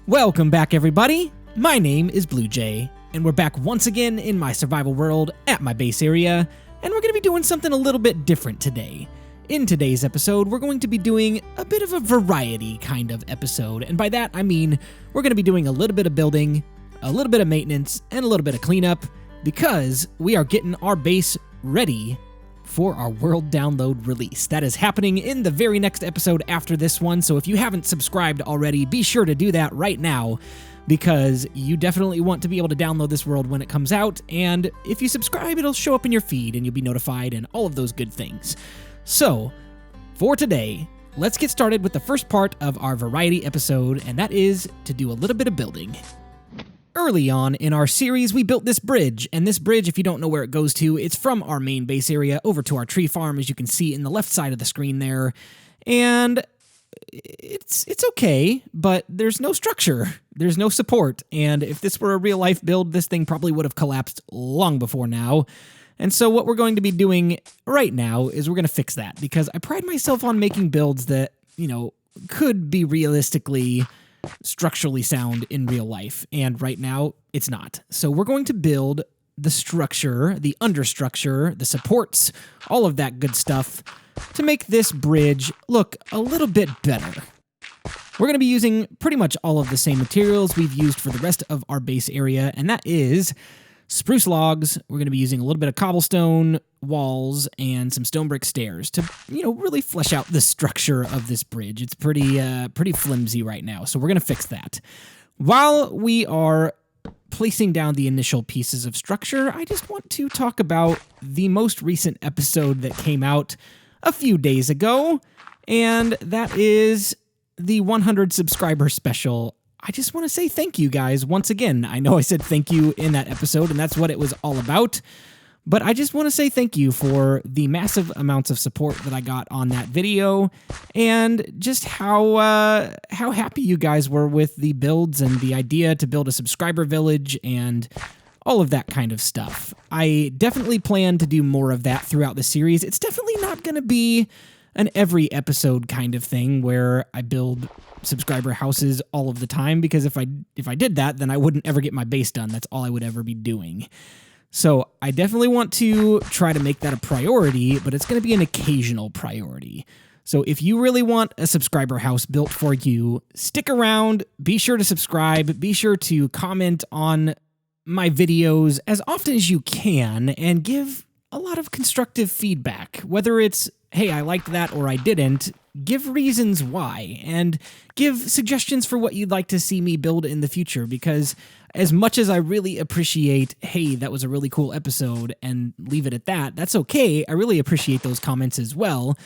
Welcome back, everybody. My name is BluJay, and we're back once again in my survival world at my base area, and we're going to be doing something a little bit different today. In today's episode, we're going to be doing a bit of a variety kind of episode, and by that I mean we're going to be doing a little bit of building, a little bit of maintenance, and a little bit of cleanup, because we are getting our base ready for our world download release. That is happening in the very next episode after this one, so if you haven't subscribed already, be sure to do that right now, because you definitely want to be able to download this world when it comes out, and if you subscribe, it'll show up in your feed, and you'll be notified, and all of those good things. So, for today, let's get started with the first part of our variety episode, and that is to do a little bit of building. Early on in our series, we built this bridge, and this bridge, if you don't know where it goes to, it's from our main base area over to our tree farm, as you can see in the left side of the screen there, and it's okay, but there's no structure, there's no support, and if this were a real-life build, this thing probably would have collapsed long before now. And so what we're going to be doing right now is we're going to fix that, because I pride myself on making builds that, could be realistically structurally sound in real life, and right now it's not. So we're going to build the structure, the understructure, the supports, all of that good stuff to make this bridge look a little bit better. We're going to be using pretty much all of the same materials we've used for the rest of our base area, and that is spruce logs. We're going to be using a little bit of cobblestone walls and some stone brick stairs to, really flesh out the structure of this bridge. It's pretty flimsy right now, so we're going to fix that. While we are placing down the initial pieces of structure, I just want to talk about the most recent episode that came out a few days ago, and that is the 100 subscriber special. I just want to say thank you guys once again. I know I said thank you in that episode, and that's what it was all about, but I just want to say thank you for the massive amounts of support that I got on that video, and just how happy you guys were with the builds and the idea to build a subscriber village and all of that kind of stuff. I definitely plan to do more of that throughout the series. It's definitely not going to be an every episode kind of thing where I build subscriber houses all of the time, because if I did that, then I wouldn't ever get my base done. That's all I would ever be doing. So I definitely want to try to make that a priority, but it's going to be an occasional priority. So if you really want a subscriber house built for you, stick around, be sure to subscribe, be sure to comment on my videos as often as you can, and give a lot of constructive feedback, whether it's, hey, I liked that or I didn't. Give reasons why, and give suggestions for what you'd like to see me build in the future, because as much as I really appreciate, hey, that was a really cool episode, and leave it at that, that's okay. I really appreciate those comments as well,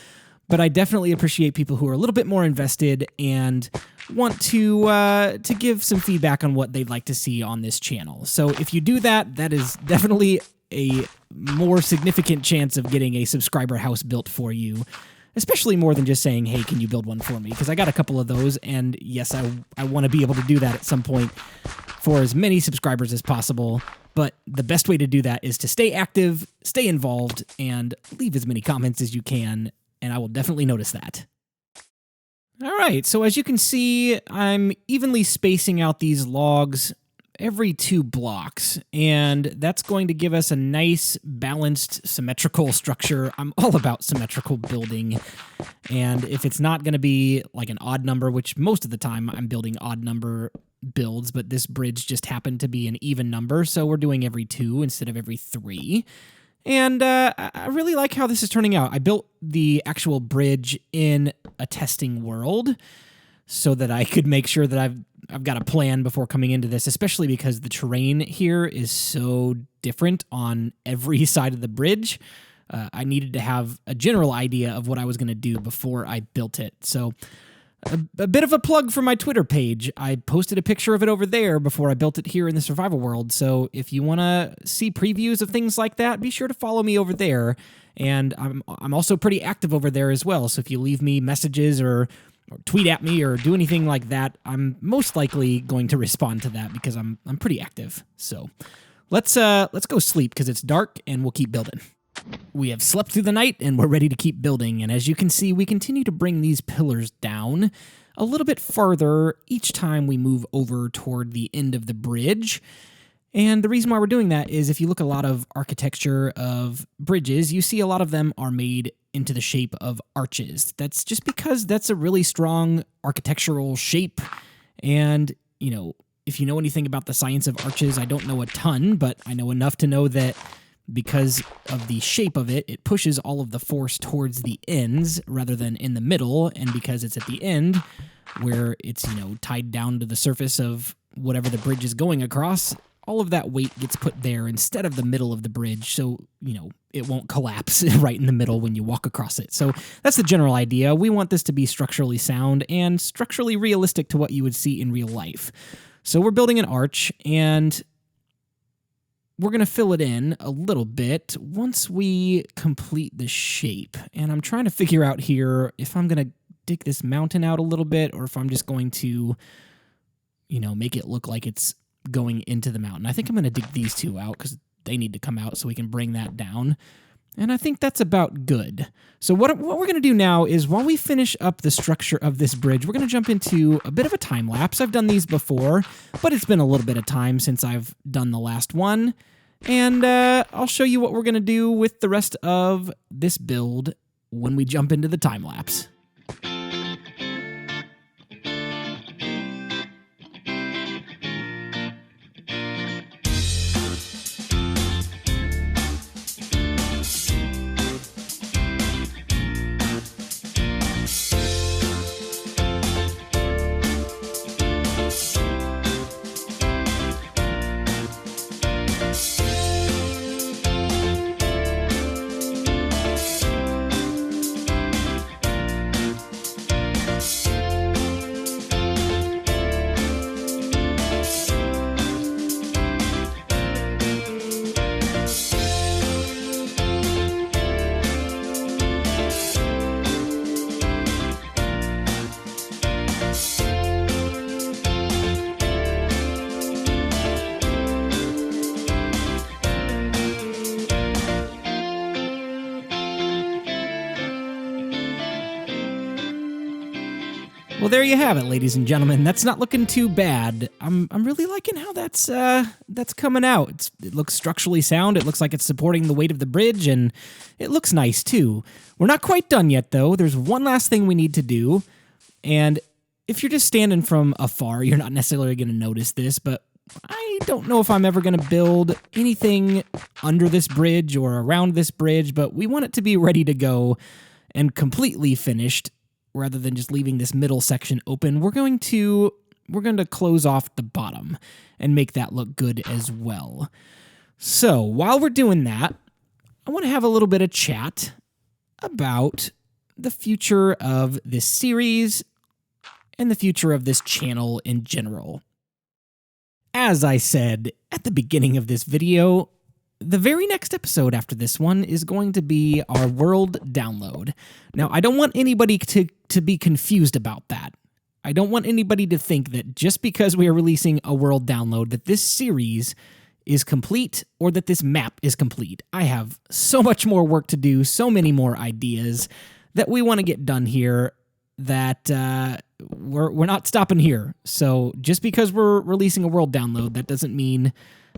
but I definitely appreciate people who are a little bit more invested and want to give some feedback on what they'd like to see on this channel. So if you do that, that is definitely a more significant chance of getting a subscriber house built for you, especially more than just saying, hey, can you build one for me? Because I got a couple of those, and yes, I want to be able to do that at some point for as many subscribers as possible, but the best way to do that is to stay active, stay involved, and leave as many comments as you can, and I will definitely notice that. All right, so as you can see, I'm evenly spacing out these logs every 2 blocks, and that's going to give us a nice, balanced, symmetrical structure. I'm all about symmetrical building, and if it's not going to be like an odd number, which most of the time I'm building odd number builds, but this bridge just happened to be an even number, so we're doing every 2 instead of every 3. And I really like how this is turning out. I built the actual bridge in a testing world so that I could make sure that I've got a plan before coming into this, especially because the terrain here is so different on every side of the bridge. I needed to have a general idea of what I was going to do before I built it. So a bit of a plug for my Twitter page. I posted a picture of it over there before I built it here in the survival world. So if you want to see previews of things like that, be sure to follow me over there. And I'm also pretty active over there as well. So if you leave me messages or tweet at me or do anything like that, I'm most likely going to respond to that, because I'm pretty active. So let's go sleep, because it's dark and we'll keep building. We have slept through the night and we're ready to keep building, and as you can see, we continue to bring these pillars down. a little bit farther each time we move over toward the end of the bridge. And the reason why we're doing that is if you look at a lot of architecture of bridges, you see a lot of them are made into the shape of arches. That's just because that's a really strong architectural shape. And, if you know anything about the science of arches, I don't know a ton, but I know enough to know that because of the shape of it, it pushes all of the force towards the ends rather than in the middle. And because it's at the end where it's, tied down to the surface of whatever the bridge is going across, all of that weight gets put there instead of the middle of the bridge, so, it won't collapse right in the middle when you walk across it. So that's the general idea. We want this to be structurally sound and structurally realistic to what you would see in real life. So we're building an arch, and we're going to fill it in a little bit once we complete the shape. And I'm trying to figure out here if I'm going to dig this mountain out a little bit or if I'm just going to, make it look like it's going into the mountain. I think I'm going to dig these two out because they need to come out so we can bring that down. And I think that's about good. So what we're going to do now is while we finish up the structure of this bridge, we're going to jump into a bit of a time lapse. I've done these before, but it's been a little bit of time since I've done the last one. And I'll show you what we're going to do with the rest of this build when we jump into the time lapse. Well, there you have it, ladies and gentlemen. That's not looking too bad. I'm really liking how that's coming out. It looks structurally sound. It looks like it's supporting the weight of the bridge, and it looks nice too. We're not quite done yet, though. There's one last thing we need to do, and if you're just standing from afar, you're not necessarily going to notice this, but I don't know if I'm ever going to build anything under this bridge or around this bridge, but we want it to be ready to go and completely finished. Rather than just leaving this middle section open, we're going to close off the bottom and make that look good as well. So while we're doing that, I want to have a little bit of chat about the future of this series and the future of this channel in general. As I said at the beginning of this video, the very next episode after this one is going to be our world download. Now, I don't want anybody to be confused about that. I don't want anybody to think that just because we are releasing a world download that this series is complete or that this map is complete. I have so much more work to do, so many more ideas that we want to get done here that we're not stopping here. So just because we're releasing a world download, that doesn't mean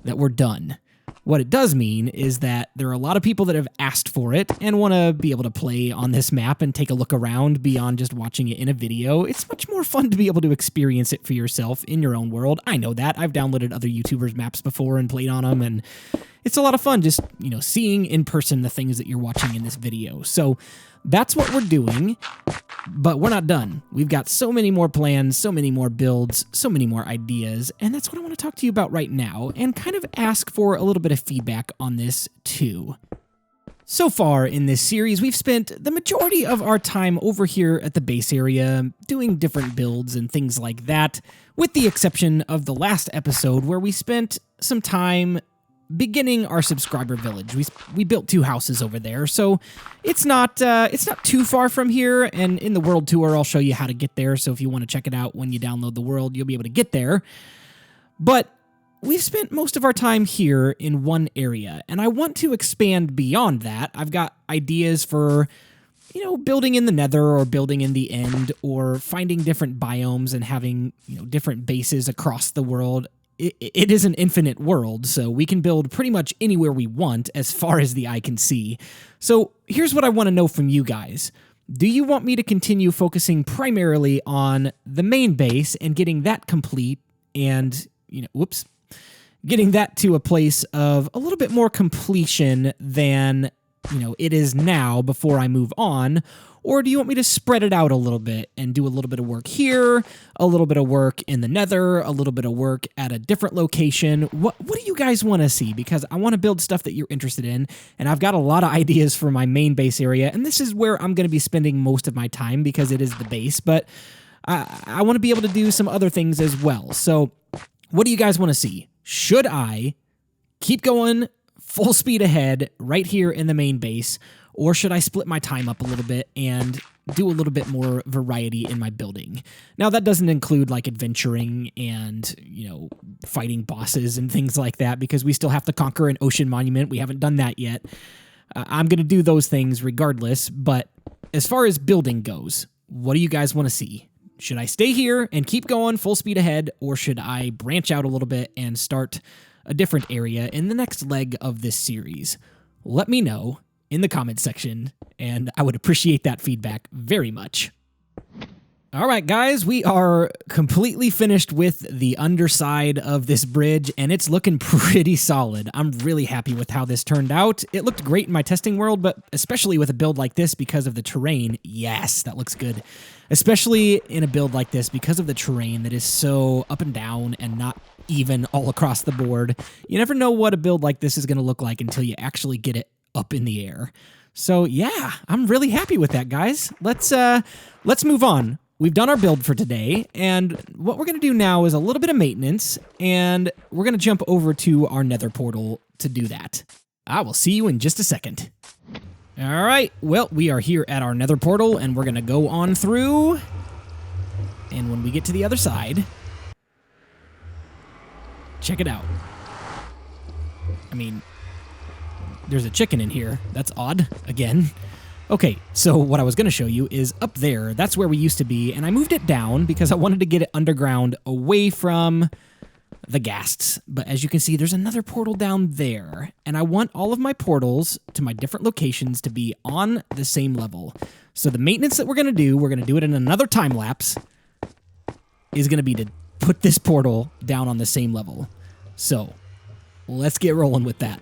that we're done. What it does mean is that there are a lot of people that have asked for it and want to be able to play on this map and take a look around beyond just watching it in a video. It's much more fun to be able to experience it for yourself in your own world. I know that. I've downloaded other YouTubers' maps before and played on them, and it's a lot of fun just, seeing in person the things that you're watching in this video. So that's what we're doing, but we're not done. We've got so many more plans, so many more builds, so many more ideas, and that's what I want to talk to you about right now and kind of ask for a little bit of feedback on this too. So far in this series, we've spent the majority of our time over here at the base area doing different builds and things like that, with the exception of the last episode where we spent some time beginning our subscriber village. We built 2 houses over there, so it's not too far from here, and in the world tour I'll show you how to get there, so if you want to check it out when you download the world, you'll be able to get there. But we've spent most of our time here in one area, and I want to expand beyond that. I've got ideas for building in the nether or building in the end or finding different biomes and having, different bases across the world, it is an infinite world, so we can build pretty much anywhere we want as far as the eye can see. So here's what I want to know from you guys. Do you want me to continue focusing primarily on the main base and getting that complete and, getting that to a place of a little bit more completion than, it is now before I move on? Or do you want me to spread it out a little bit and do a little bit of work here, a little bit of work in the nether, a little bit of work at a different location? What do you guys want to see? Because I want to build stuff that you're interested in, and I've got a lot of ideas for my main base area, and this is where I'm going to be spending most of my time because it is the base, but I want to be able to do some other things as well. So what do you guys want to see? Should I keep going full speed ahead right here in the main base, or should I split my time up a little bit and do a little bit more variety in my building? Now, that doesn't include like adventuring and, fighting bosses and things like that, because we still have to conquer an ocean monument. We haven't done that yet. I'm going to do those things regardless, but as far as building goes, what do you guys want to see? Should I stay here and keep going full speed ahead, or should I branch out a little bit and start a different area in the next leg of this series? Let me know in the comments section, and I would appreciate that feedback very much. All right, guys, we are completely finished with the underside of this bridge, and it's looking pretty solid. I'm really happy with how this turned out. It looked great in my testing world, but especially with a build like this because of the terrain. Yes, that looks good. Especially in a build like this because of the terrain that is so up and down and not even all across the board. You never know what a build like this is going to look like until you actually get it up in the air. So yeah, I'm really happy with that, guys. Let's move on. We've done our build for today, and what we're going to do now is a little bit of maintenance, and we're going to jump over to our nether portal to do that. I will see you in just a second. All right, well, we are here at our nether portal, and we're going to go on through, and when we get to the other side, check it out. I mean, there's a chicken in here. That's odd, again. Okay, so what I was going to show you is up there. That's where we used to be, and I moved it down because I wanted to get it underground away from the ghasts. But as you can see, there's another portal down there, and I want all of my portals to my different locations to be on the same level. So the maintenance that we're going to do it in another time lapse, is going to be to put this portal down on the same level. So let's get rolling with that.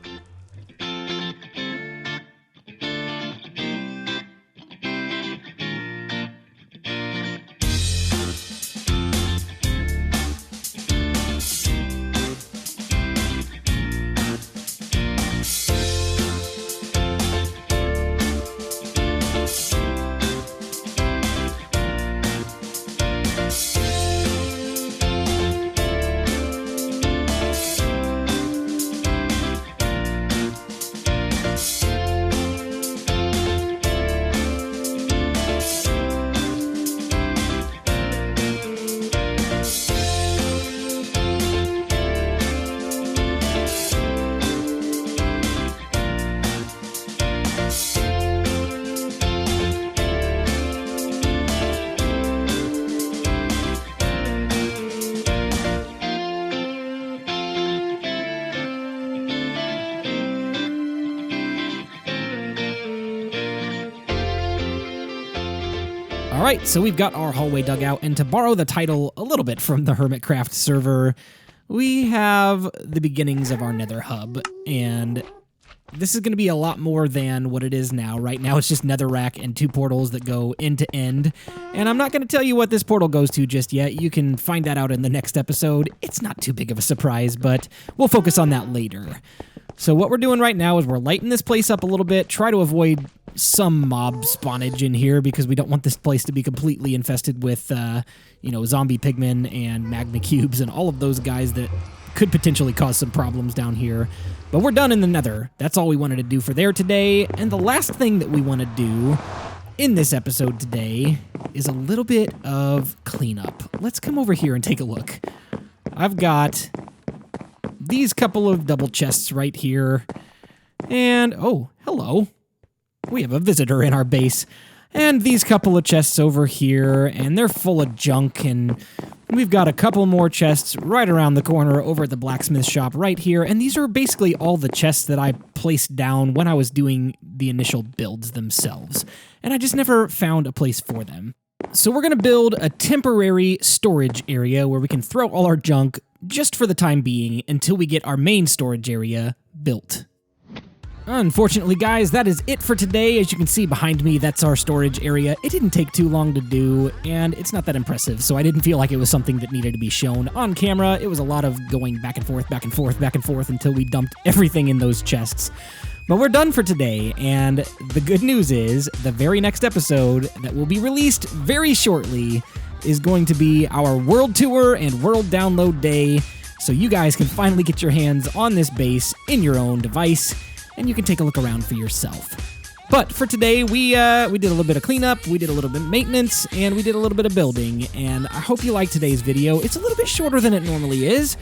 All right, so we've got our hallway dug out, and to borrow the title a little bit from the Hermitcraft server, we have the beginnings of our nether hub, and this is going to be a lot more than what it is now. Right now, it's just netherrack and 2 portals that go end to end, and I'm not going to tell you what this portal goes to just yet. You can find that out in the next episode. It's not too big of a surprise, but we'll focus on that later. So what we're doing right now is we're lighting this place up a little bit, try to avoid some mob spawnage in here because we don't want this place to be completely infested with, zombie pigmen and magma cubes and all of those guys that could potentially cause some problems down here. But we're done in the nether. That's all we wanted to do for there today. And the last thing that we want to do in this episode today is a little bit of cleanup. Let's come over here and take a look. I've got these couple of double chests right here. And, oh, hello. We have a visitor in our base. And these couple of chests over here, and they're full of junk, and we've got a couple more chests right around the corner over at the blacksmith shop right here, and these are basically all the chests that I placed down when I was doing the initial builds themselves, and I just never found a place for them. So we're going to build a temporary storage area where we can throw all our junk just for the time being until we get our main storage area built. Unfortunately, guys, that is it for today. As you can see behind me, that's our storage area. It didn't take too long to do, and it's not that impressive, so I didn't feel like it was something that needed to be shown on camera. It was a lot of going back and forth, back and forth, back and forth until we dumped everything in those chests. But we're done for today, and the good news is the very next episode that will be released very shortly is going to be our World Tour and World Download Day, so you guys can finally get your hands on this base in your own device, and you can take a look around for yourself. But for today, we did a little bit of cleanup, we did a little bit of maintenance, and we did a little bit of building, and I hope you liked today's video. It's a little bit shorter than it normally is,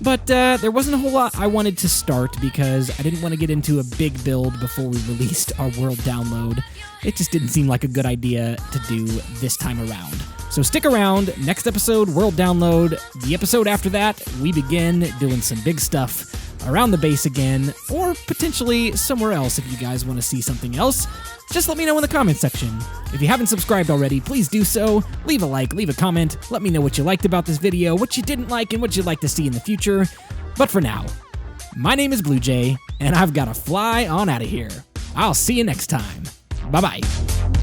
but there wasn't a whole lot I wanted to start because I didn't want to get into a big build before we released our world download. It just didn't seem like a good idea to do this time around. So stick around, next episode, world download. The episode after that, we begin doing some big stuff around the base again, or potentially somewhere else if you guys want to see something else. Just let me know in the comment section. If you haven't subscribed already, please do so. Leave a like, leave a comment, let me know what you liked about this video, what you didn't like, and what you'd like to see in the future. But for now, my name is BluJay, and I've got to fly on out of here. I'll see you next time. Bye-bye.